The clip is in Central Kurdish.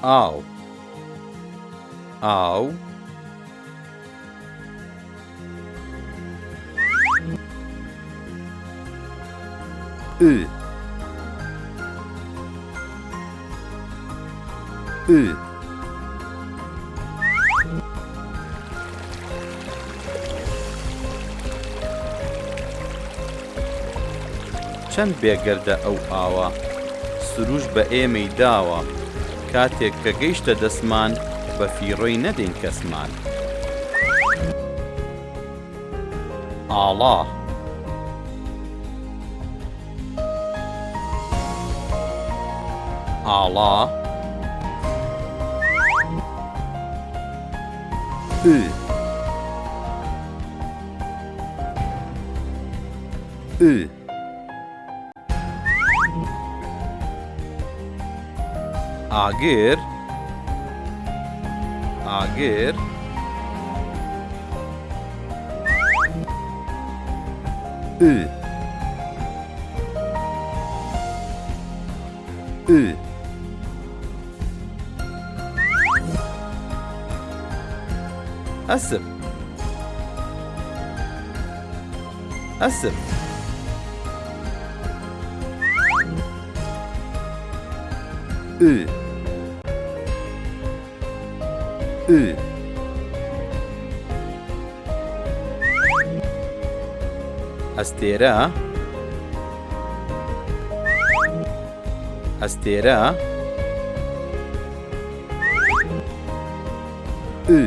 ئاو ئاو چەند بێگەردە ئەو ئاوە سروش بە ئێمەی داوە کاتێک کە گەیشتە دەسمان بە فیڕۆی نەدەین کەسمان ئاڵا ئاڵا ئاگر ئاگر ئەسپ ئەسپ ئەستێرە ئەستێرە ü